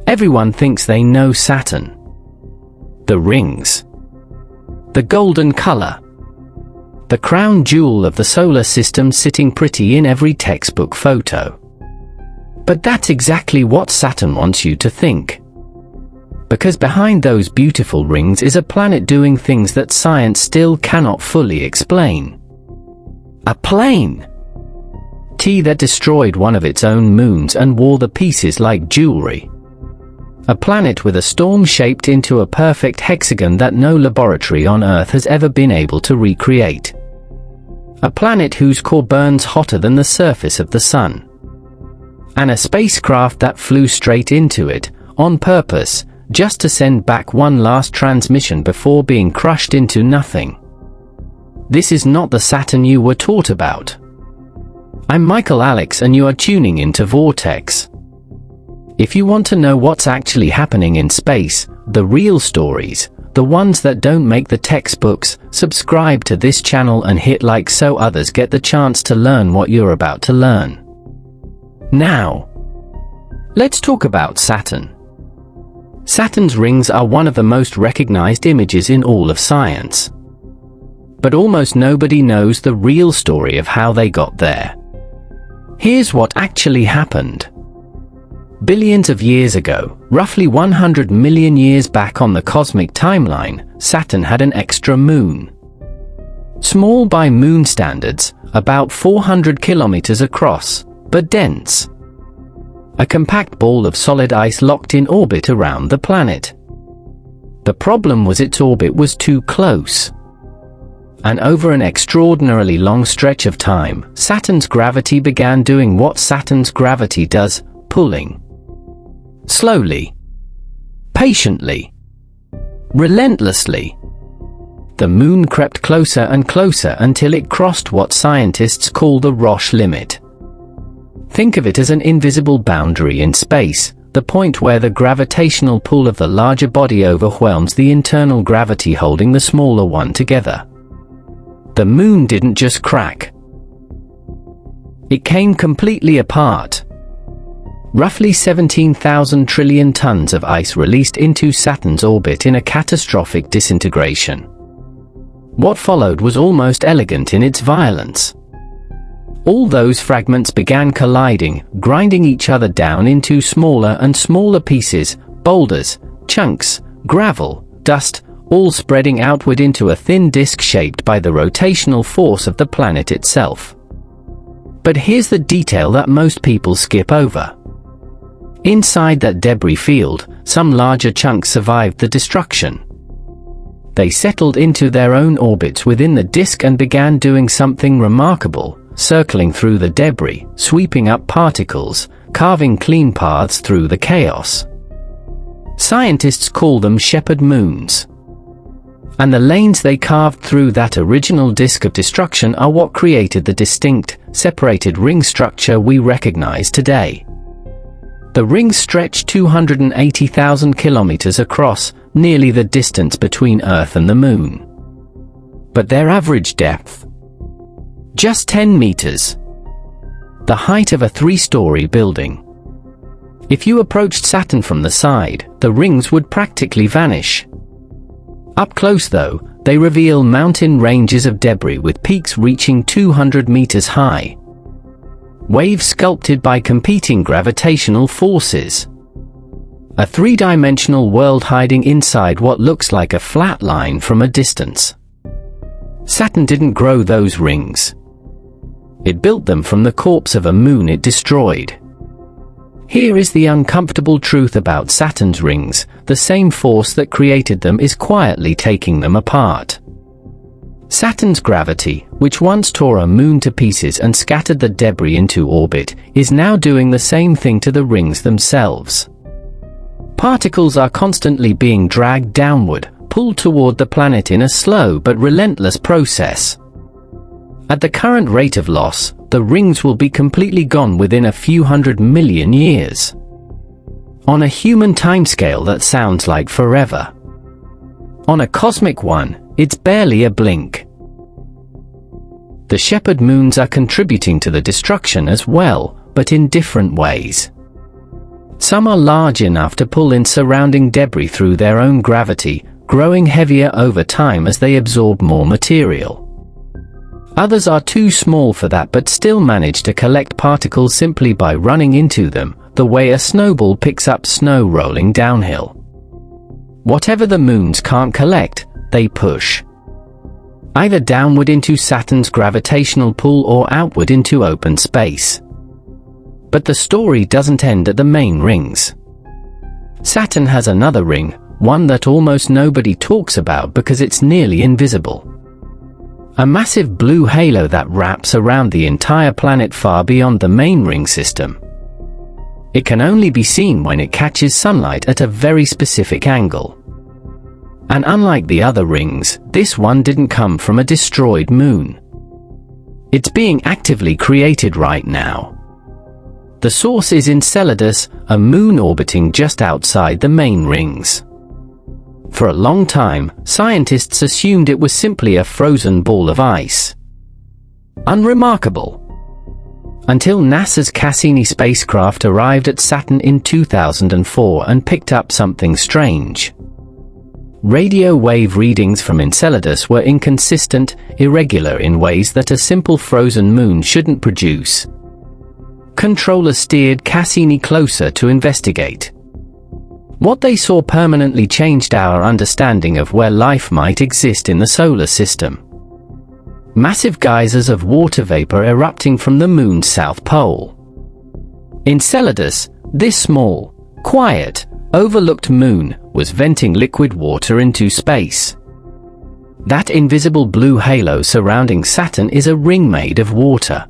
Everyone thinks they know Saturn. The rings. The golden color. The crown jewel of the solar system sitting pretty in every textbook photo. But that's exactly what Saturn wants you to think. Because behind those beautiful rings is a planet doing things that science still cannot fully explain. A plane that destroyed one of its own moons and wore the pieces like jewelry. A planet with a storm shaped into a perfect hexagon that no laboratory on Earth has ever been able to recreate. A planet whose core burns hotter than the surface of the sun. And a spacecraft that flew straight into it, on purpose, just to send back one last transmission before being crushed into nothing. This is not the Saturn you were taught about. I'm Michael Alex and you are tuning into Vortex. If you want to know what's actually happening in space, the real stories, the ones that don't make the textbooks, subscribe to this channel and hit like so others get the chance to learn what you're about to learn. Now, let's talk about Saturn. Saturn's rings are one of the most recognized images in all of science. But almost nobody knows the real story of how they got there. Here's what actually happened. Billions of years ago, roughly 100 million years back on the cosmic timeline, Saturn had an extra moon. Small by moon standards, about 400 kilometers across, but dense. A compact ball of solid ice locked in orbit around the planet. The problem was its orbit was too close. And over an extraordinarily long stretch of time, Saturn's gravity began doing what Saturn's gravity does, pulling. Slowly. Patiently. Relentlessly. The moon crept closer and closer until it crossed what scientists call the Roche limit. Think of it as an invisible boundary in space, the point where the gravitational pull of the larger body overwhelms the internal gravity holding the smaller one together. The moon didn't just crack. It came completely apart. Roughly 17,000 trillion tons of ice released into Saturn's orbit in a catastrophic disintegration. What followed was almost elegant in its violence. All those fragments began colliding, grinding each other down into smaller and smaller pieces, boulders, chunks, gravel, dust, all spreading outward into a thin disk shaped by the rotational force of the planet itself. But here's the detail that most people skip over. Inside that debris field, some larger chunks survived the destruction. They settled into their own orbits within the disk and began doing something remarkable, circling through the debris, sweeping up particles, carving clean paths through the chaos. Scientists call them shepherd moons. And the lanes they carved through that original disk of destruction are what created the distinct, separated ring structure we recognize today. The rings stretch 280,000 kilometers across, nearly the distance between Earth and the Moon. But their average depth? Just 10 meters. The height of a 3-story building. If you approached Saturn from the side, the rings would practically vanish. Up close though, they reveal mountain ranges of debris with peaks reaching 200 meters high. Waves sculpted by competing gravitational forces. A 3-dimensional world hiding inside what looks like a flat line from a distance. Saturn didn't grow those rings. It built them from the corpse of a moon it destroyed. Here is the uncomfortable truth about Saturn's rings: the same force that created them is quietly taking them apart. Saturn's gravity, which once tore a moon to pieces and scattered the debris into orbit, is now doing the same thing to the rings themselves. Particles are constantly being dragged downward, pulled toward the planet in a slow but relentless process. At the current rate of loss, the rings will be completely gone within a few 100 million years. On a human timescale that sounds like forever. On a cosmic one, it's barely a blink. The shepherd moons are contributing to the destruction as well, but in different ways. Some are large enough to pull in surrounding debris through their own gravity, growing heavier over time as they absorb more material. Others are too small for that but still manage to collect particles simply by running into them, the way a snowball picks up snow rolling downhill. Whatever the moons can't collect, they push. Either downward into Saturn's gravitational pull or outward into open space. But the story doesn't end at the main rings. Saturn has another ring, one that almost nobody talks about because it's nearly invisible. A massive blue halo that wraps around the entire planet far beyond the main ring system. It can only be seen when it catches sunlight at a very specific angle. And unlike the other rings, this one didn't come from a destroyed moon. It's being actively created right now. The source is Enceladus, a moon orbiting just outside the main rings. For a long time, scientists assumed it was simply a frozen ball of ice. Unremarkable. Until NASA's Cassini spacecraft arrived at Saturn in 2004 and picked up something strange. Radio wave readings from Enceladus were inconsistent, irregular in ways that a simple frozen moon shouldn't produce. Controllers steered Cassini closer to investigate. What they saw permanently changed our understanding of where life might exist in the solar system. Massive geysers of water vapor erupting from the moon's south pole. Enceladus, this small, quiet, overlooked moon, was venting liquid water into space. That invisible blue halo surrounding Saturn is a ring made of water,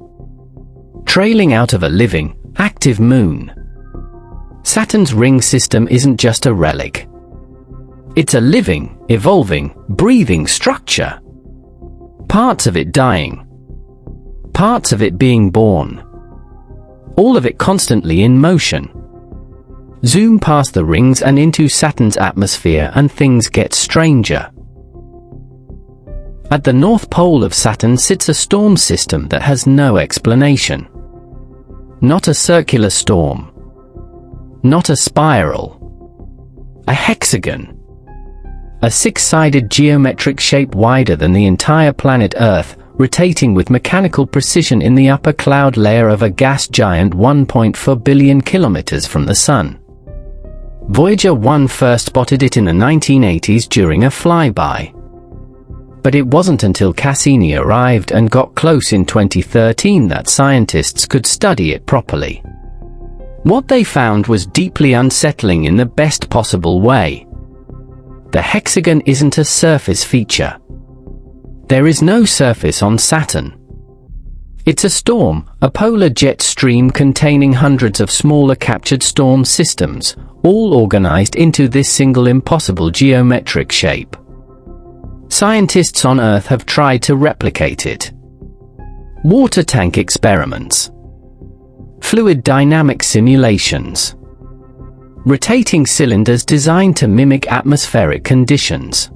trailing out of a living, active moon. Saturn's ring system isn't just a relic. It's a living, evolving, breathing structure. Parts of it dying. Parts of it being born. All of it constantly in motion. Zoom past the rings and into Saturn's atmosphere and things get stranger. At the north pole of Saturn sits a storm system that has no explanation. Not a circular storm. Not a spiral. A hexagon. A six-sided geometric shape wider than the entire planet Earth, rotating with mechanical precision in the upper cloud layer of a gas giant 1.4 billion kilometers from the Sun. Voyager 1 first spotted it in the 1980s during a flyby. But it wasn't until Cassini arrived and got close in 2013 that scientists could study it properly. What they found was deeply unsettling in the best possible way. The hexagon isn't a surface feature. There is no surface on Saturn. It's a storm, a polar jet stream containing hundreds of smaller captured storm systems, all organized into this single impossible geometric shape. Scientists on Earth have tried to replicate it. Water tank experiments. Fluid dynamic simulations. Rotating cylinders designed to mimic atmospheric conditions.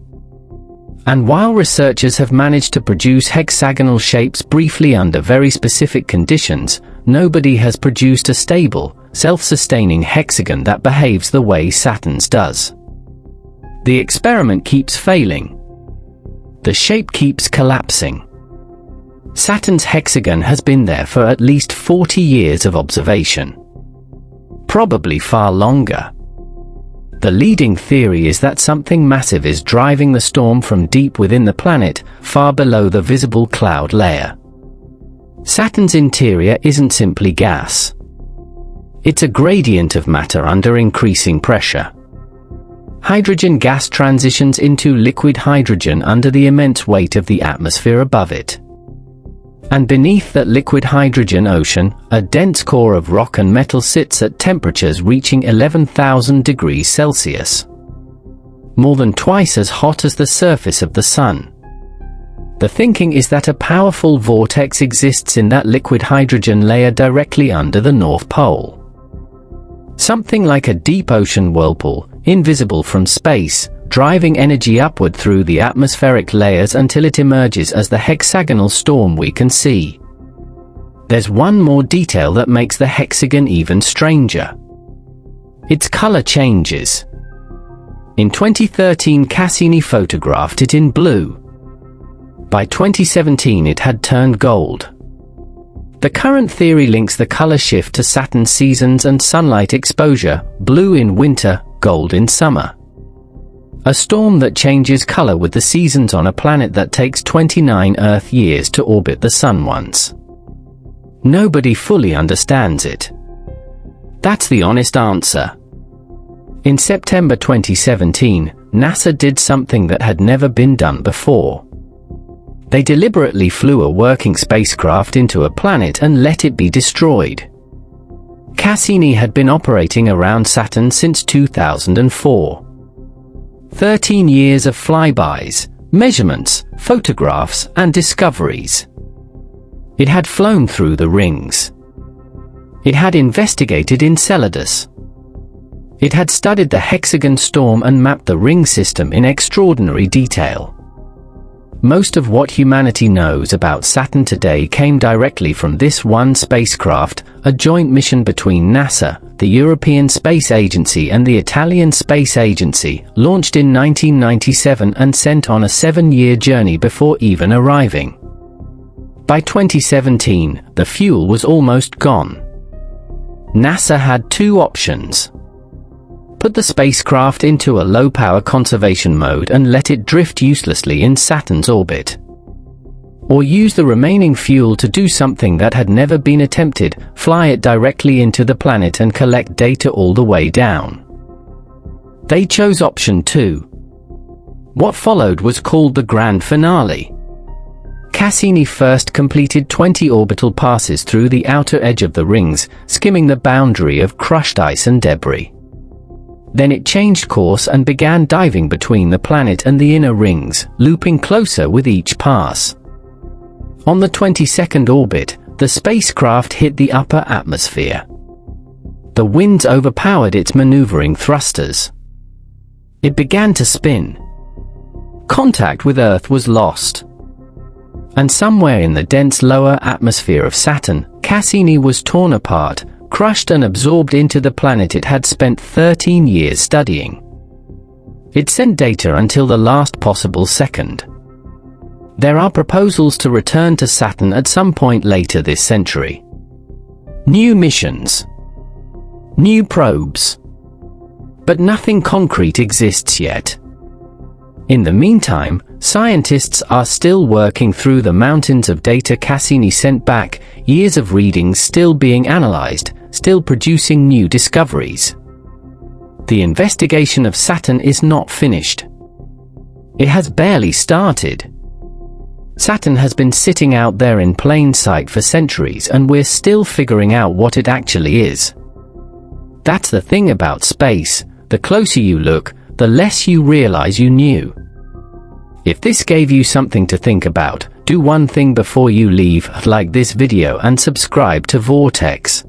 And while researchers have managed to produce hexagonal shapes briefly under very specific conditions, nobody has produced a stable, self-sustaining hexagon that behaves the way Saturn's does. The experiment keeps failing. The shape keeps collapsing. Saturn's hexagon has been there for at least 40 years of observation. Probably far longer. The leading theory is that something massive is driving the storm from deep within the planet, far below the visible cloud layer. Saturn's interior isn't simply gas. It's a gradient of matter under increasing pressure. Hydrogen gas transitions into liquid hydrogen under the immense weight of the atmosphere above it. And beneath that liquid hydrogen ocean, a dense core of rock and metal sits at temperatures reaching 11,000 degrees Celsius. More than twice as hot as the surface of the Sun. The thinking is that a powerful vortex exists in that liquid hydrogen layer directly under the North Pole. Something like a deep ocean whirlpool, invisible from space, driving energy upward through the atmospheric layers until it emerges as the hexagonal storm we can see. There's one more detail that makes the hexagon even stranger. Its color changes. In 2013, Cassini photographed it in blue. By 2017, it had turned gold. The current theory links the color shift to Saturn's seasons and sunlight exposure: blue in winter, gold in summer. A storm that changes color with the seasons on a planet that takes 29 Earth years to orbit the Sun once. Nobody fully understands it. That's the honest answer. In September 2017, NASA did something that had never been done before. They deliberately flew a working spacecraft into a planet and let it be destroyed. Cassini had been operating around Saturn since 2004. 13 years of flybys, measurements, photographs, and discoveries. It had flown through the rings. It had investigated Enceladus. It had studied the hexagon storm and mapped the ring system in extraordinary detail. Most of what humanity knows about Saturn today came directly from this one spacecraft, a joint mission between NASA, the European Space Agency, and the Italian Space Agency, launched in 1997 and sent on a 7-year journey before even arriving. By 2017, the fuel was almost gone. NASA had two options. Put the spacecraft into a low-power conservation mode and let it drift uselessly in Saturn's orbit. Or use the remaining fuel to do something that had never been attempted: fly it directly into the planet and collect data all the way down. They chose option 2. What followed was called the grand finale. Cassini first completed 20 orbital passes through the outer edge of the rings, skimming the boundary of crushed ice and debris. Then it changed course and began diving between the planet and the inner rings, looping closer with each pass. On the 22nd orbit, the spacecraft hit the upper atmosphere. The winds overpowered its maneuvering thrusters. It began to spin. Contact with Earth was lost. And somewhere in the dense lower atmosphere of Saturn, Cassini was torn apart, crushed and absorbed into the planet it had spent 13 years studying. It sent data until the last possible second. There are proposals to return to Saturn at some point later this century. New missions. New probes. But nothing concrete exists yet. In the meantime, scientists are still working through the mountains of data Cassini sent back, years of readings still being analyzed, still producing new discoveries. The investigation of Saturn is not finished. It has barely started. Saturn has been sitting out there in plain sight for centuries, and we're still figuring out what it actually is. That's the thing about space: the closer you look, the less you realize you knew. If this gave you something to think about, do one thing before you leave: like this video and subscribe to Vortex.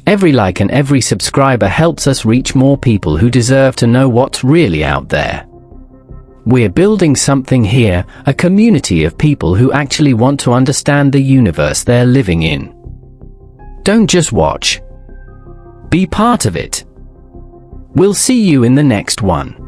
Every like and every subscriber helps us reach more people who deserve to know what's really out there. We're building something here, a community of people who actually want to understand the universe they're living in. Don't just watch. Be part of it. We'll see you in the next one.